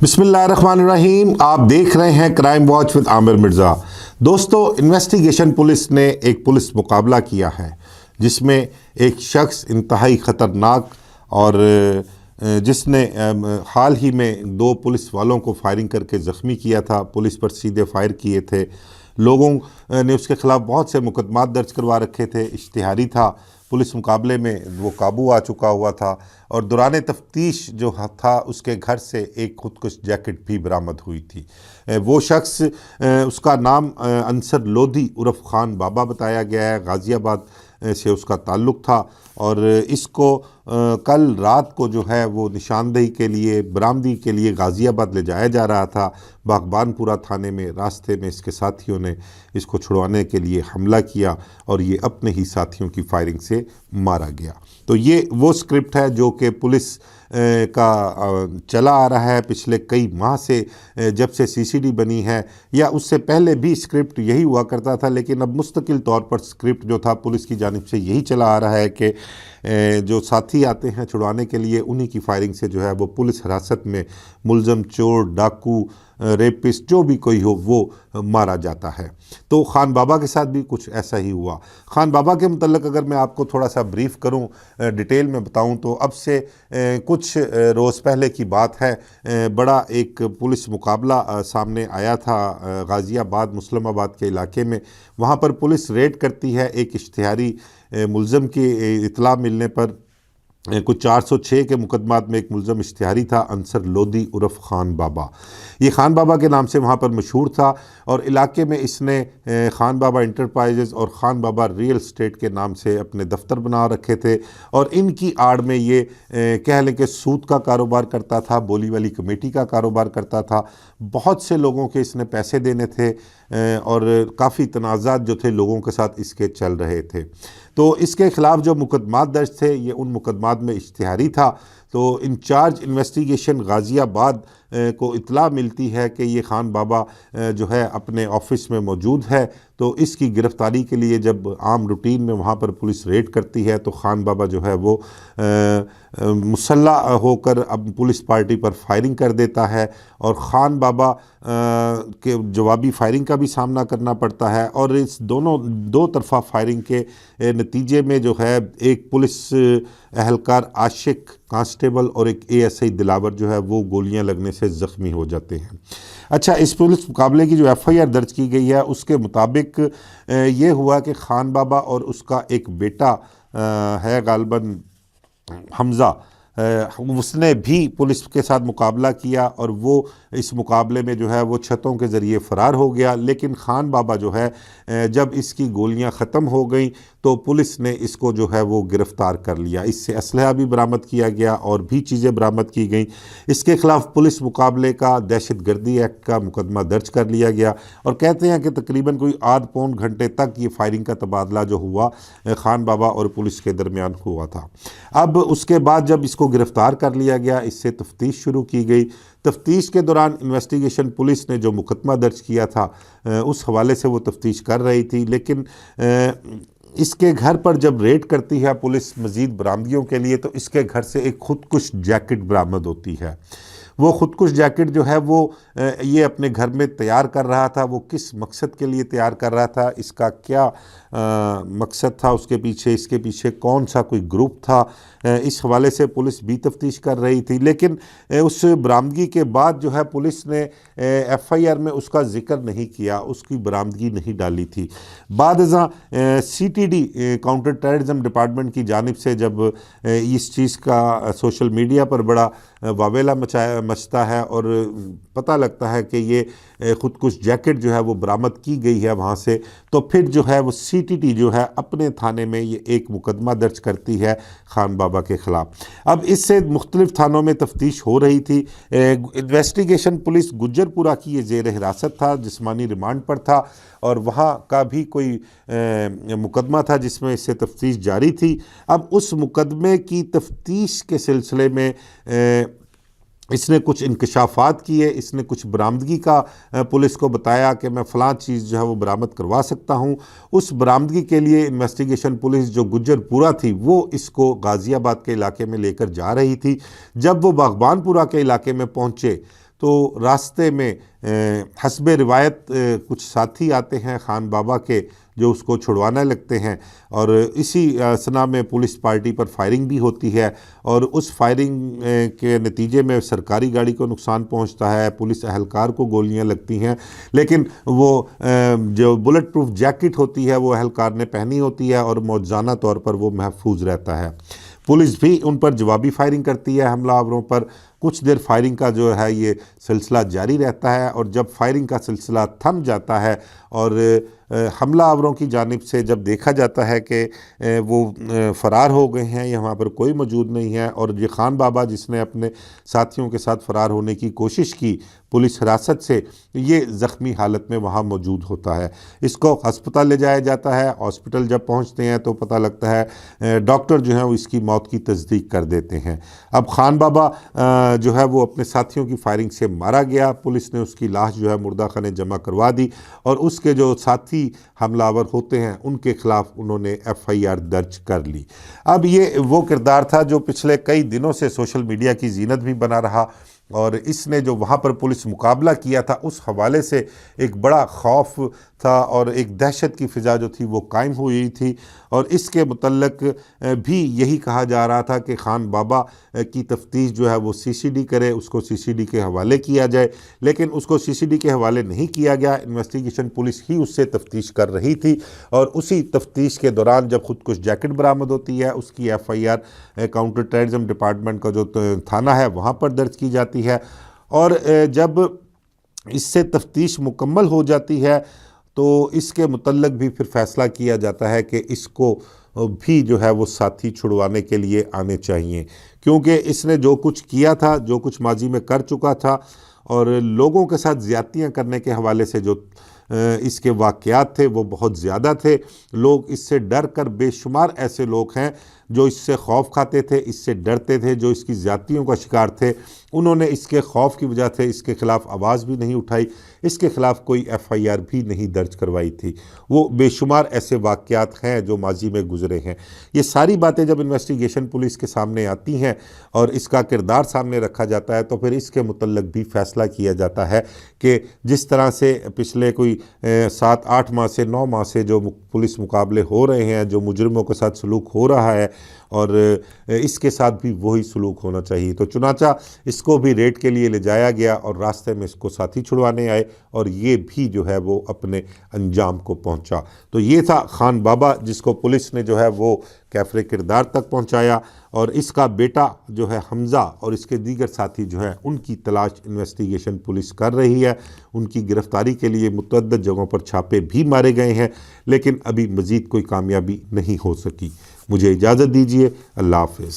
बिस्मिल्लाहिर्रहमानिर्रहीम। आप देख रहे हैं crime watch with Aamir Mirza. दोस्तों, इन्वेस्टिगेशन पुलिस ने एक पुलिस मुकाबला किया है जिसमें एक शख्स इंतहाई ख़तरनाक और जिसने हाल ही में दो पुलिस वालों को फायरिंग करके ज़ख्मी किया था, पुलिस पर सीधे फायर किए थे। लोगों ने उसके ख़िलाफ़ बहुत से मुकदमात दर्ज करवा रखे थे। इश्तिहारी था, पुलिस मुकाबले में वो काबू आ चुका हुआ था और दौरान तफ्तीश जो था उसके घर से एक खुदकुश जैकेट भी बरामद हुई थी। वो शख्स, उसका नाम अंसर लोधी उर्फ खान बाबा बताया गया है। गाज़ियाबाद से उसका ताल्लुक़ था और इसको कल रात को जो है वो निशानदेही के लिए, बरामदी के लिए गाज़ियाबाद ले जाया जा रहा था। बागबानपुरा थाने में रास्ते में इसके साथियों ने इसको छुड़वाने के लिए हमला किया और ये अपने ही साथियों की फायरिंग से मारा गया। तो ये वो स्क्रिप्ट है जो कि पुलिस का चला आ रहा है पिछले कई माह से, जब से सीसीडी बनी है, या उससे पहले भी स्क्रिप्ट यही हुआ करता था। लेकिन अब मुस्तकिल तौर पर स्क्रिप्ट जो था पुलिस की जानिब से यही चला आ रहा है कि जो साथी आते हैं छुड़वाने के लिए, उन्हीं की फायरिंग से जो है वो पुलिस हिरासत में मुलज़म चोर, डाकू, रेपिस्ट जो भी कोई हो वो मारा जाता है। तो खान बाबा के साथ भी कुछ ऐसा ही हुआ। खान बाबा के मुतल्लिक़ अगर मैं आपको थोड़ा सा ब्रीफ़ करूं, डिटेल में बताऊं, तो अब से कुछ रोज़ पहले की बात है। बड़ा एक पुलिस मुकाबला सामने आया था गाज़ियाबाद मुस्लिमाबाद के इलाके में। वहां पर पुलिस रेड करती है। एक इश्तिहारी मुलज़म की इत्तला मिलने पर कुछ 406 के मुकदमात में एक मुलज़म इश्तिहारी था, अंसर लोधी उर्फ खान बाबा। ये खान बाबा के नाम से वहाँ पर मशहूर था और इलाके में इसने खान बाबा इंटरप्राइजेज़ और खान बाबा रियल एस्टेट के नाम से अपने दफ्तर बना रखे थे। और इनकी आड़ में ये कह लें कि सूद का कारोबार करता था, बोली वाली कमेटी का कारोबार करता था। बहुत से लोगों के इसने पैसे देने थे और काफ़ी तनाज़ात जो थे लोगों के साथ इसके चल रहे थे। तो इसके ख़िलाफ़ जो मुकदमात दर्ज थे, ये उन मुकदमात में इश्तिहारी था। तो इंचार्ज इन्वेस्टिगेशन गाज़ियाबाद को इत्तला मिलती है कि ये खान बाबा जो है अपने ऑफिस में मौजूद है। तो इसकी गिरफ़्तारी के लिए जब आम रूटीन में वहाँ पर पुलिस रेड करती है तो खान बाबा जो है वो मुसल्लह होकर अब पुलिस पार्टी पर फायरिंग कर देता है और ख़ान बाबा के जवाबी फायरिंग का भी सामना करना पड़ता है। और इस दो तरफ़ा फायरिंग के नतीजे में जो है एक पुलिस एहलकार आशिक कांस्टेबल और एक एएसआई दिलावर जो है वो गोलियां लगने से ज़ख्मी हो जाते हैं। अच्छा, इस पुलिस मुकाबले की जो एफआईआर दर्ज की गई है उसके मुताबिक ये हुआ कि खान बाबा और उसका एक बेटा है गालिबन हमज़ा, उसने भी पुलिस के साथ मुकाबला किया और वो इस मुकाबले में जो है वो छतों के ज़रिए फ़रार हो गया। लेकिन खान बाबा जो है जब इसकी गोलियां ख़त्म हो गई तो पुलिस ने इसको जो है वो गिरफ़्तार कर लिया। इससे असलहा भी बरामद किया गया और भी चीज़ें बरामद की गई। इसके ख़िलाफ़ पुलिस मुकाबले का दहशतगर्दी एक्ट का मुकदमा दर्ज कर लिया गया और कहते हैं कि तकरीबन कोई आध पौन घंटे तक ये फायरिंग का तबादला जो हुआ खान बाबा और पुलिस के दरमियान हुआ था। अब उसके बाद जब इसको गिरफ़्तार कर लिया गया, इससे तफ्तीश शुरू की गई। तफ्तीश के दौरान इन्वेस्टिगेशन पुलिस ने जो मुकदमा दर्ज किया था उस हवाले से वो तफ्तीश कर रही थी। लेकिन इसके घर पर जब रेड करती है पुलिस मज़ीद बरामदियों के लिए तो इसके घर से एक खुदकुश जैकेट बरामद होती है। वो खुदकुश जैकेट जो है वो ये अपने घर में तैयार कर रहा था। वो किस मकसद के लिए तैयार कर रहा था, इसका क्या मकसद था उसके पीछे, इसके पीछे कौन सा कोई ग्रुप था, इस हवाले से पुलिस भी तफ्तीश कर रही थी। लेकिन उस बरामदगी के बाद जो है पुलिस ने एफआईआर में उसका जिक्र नहीं किया, उसकी बरामदगी नहीं डाली थी। बादअज़ां सीटीडी काउंटर टेररिज्म डिपार्टमेंट की जानिब से जब इस चीज़ का सोशल मीडिया पर बड़ा वावेला मचता है और पता लगता है कि ये खुदकुश जैकेट जो है वो बरामद की गई है वहाँ से, तो फिर जो है वो सीटीटी जो है अपने थाने में ये एक मुकदमा दर्ज करती है खान बाबा के ख़िलाफ़। अब इससे मुख्तलिफ़ थानों में तफ्तीश हो रही थी। इन्वेस्टिगेशन पुलिस गुज्जरपुरा की ये ज़ेर हिरासत था, जिस्मानी रिमांड पर था और वहाँ का भी कोई मुकदमा था जिसमें इससे तफ्तीश जारी थी। अब उस मुकदमे की तफ्तीश के सिलसिले में इसने कुछ इंकशाफात किए, इसने कुछ बरामदगी का पुलिस को बताया कि मैं फ़लाँ चीज़ जो है वो बरामद करवा सकता हूँ। उस बरामदगी के लिए इन्वेस्टिगेशन पुलिस जो गुज्जरपुरा थी वो इसको गाज़ियाबाद के इलाके में लेकर जा रही थी। जब वो बागबानपुरा के इलाके में पहुँचे तो रास्ते में हस्बे रिवायत कुछ साथी आते हैं खान बाबा के जो उसको छुड़वाने लगते हैं, और इसी असना में पुलिस पार्टी पर फायरिंग भी होती है, और उस फायरिंग के नतीजे में सरकारी गाड़ी को नुकसान पहुंचता है, पुलिस अहलकार को गोलियां लगती हैं, लेकिन वो जो बुलेट प्रूफ जैकेट होती है वो अहलकार ने पहनी होती है और मौजूदा तौर पर वो महफूज रहता है। पुलिस भी उन पर जवाबी फायरिंग करती है हमलावरों पर। कुछ देर फायरिंग का जो है ये सिलसिला जारी रहता है, और जब फायरिंग का सिलसिला थम जाता है और हमलावरों की जानिब से जब देखा जाता है कि वो फ़रार हो गए हैं या वहाँ पर कोई मौजूद नहीं है, और ये खान बाबा जिसने अपने साथियों के साथ फ़रार होने की कोशिश की पुलिस हिरासत से, ये ज़ख्मी हालत में वहाँ मौजूद होता है। इसको अस्पताल ले जाया जाता है। हॉस्पिटल जब पहुँचते हैं तो पता लगता है डॉक्टर जो है वो इसकी मौत की तस्दीक कर देते हैं। अब खान बाबा जो है वो अपने साथियों की फायरिंग से मारा गया। पुलिस ने उसकी लाश जो है मुर्दा खाने जमा करवा दी, और उसके जो साथी हमलावर होते हैं उनके खिलाफ उन्होंने FIR दर्ज कर ली। अब ये वो किरदार था जो पिछले कई दिनों से सोशल मीडिया की जीनत भी बना रहा, और इसने जो वहाँ पर पुलिस मुकाबला किया था उस हवाले से एक बड़ा खौफ था और एक दहशत की फ़िज़ा जो थी वो कायम हुई थी। और इसके मुतल्लक भी यही कहा जा रहा था कि खान बाबा की तफ्तीश जो है वो CCD करे, उसको CCD के हवाले किया जाए, लेकिन उसको CCD के हवाले नहीं किया गया। इन्वेस्टिगेशन पुलिस ही उससे तफ्तीश कर रही थी, और उसी तफ्तीश के दौरान जब खुदकुश जैकेट बरामद होती है उसकी FIR काउंटर टेररिज्म डिपार्टमेंट का जो थाना है वहाँ पर दर्ज की जाती है, और जब इससे तफ्तीश मुकम्मल हो जाती है तो इसके मुतल्लक भी फिर फ़ैसला किया जाता है कि इसको भी जो है वो साथी छुड़वाने के लिए आने चाहिए, क्योंकि इसने जो कुछ किया था, जो कुछ माजी में कर चुका था, और लोगों के साथ ज़्यादतियाँ करने के हवाले से जो इसके वाक़यात थे वो बहुत ज़्यादा थे। लोग इससे डर कर, बेशुमार ऐसे लोग हैं जो इससे खौफ खाते थे, इससे डरते थे, जो इसकी ज़्यादतियों का शिकार थे, उन्होंने इसके खौफ की वजह से इसके ख़िलाफ़ आवाज़ भी नहीं उठाई, इसके ख़िलाफ़ कोई FIR भी नहीं दर्ज करवाई थी। वो बेशुमार ऐसे वाक़यात हैं जो माजी में गुज़रे हैं। ये सारी बातें जब इन्वेस्टिगेशन पुलिस के सामने आती हैं और इसका किरदार सामने रखा जाता है तो फिर इसके मुतल्लक भी फ़ैसला किया जाता है कि जिस तरह से पिछले कोई 7-8 माह से 9 माह से जो पुलिस मुकाबले हो रहे हैं, जो मुजरिमों के साथ सलूक हो रहा है, और इसके साथ भी वही सलूक होना चाहिए। तो चुनाचा इसको भी रेड के लिए ले जाया गया और रास्ते में इसको साथी छुड़वाने आए, और ये भी जो है वो अपने अंजाम को पहुंचा। तो ये था खान बाबा जिसको पुलिस ने जो है वो कैफरे किरदार तक पहुंचाया, और इसका बेटा जो है हमज़ा और इसके दीगर साथी जो है उनकी तलाश इन्वेस्टिगेशन पुलिस कर रही है। उनकी गिरफ़्तारी के लिए मुतअद्दिद जगहों पर छापे भी मारे गए हैं, लेकिन अभी मज़ीद कोई कामयाबी नहीं हो सकी। मुझे इजाज़त दीजिए। अल्लाह हाफ़िज़।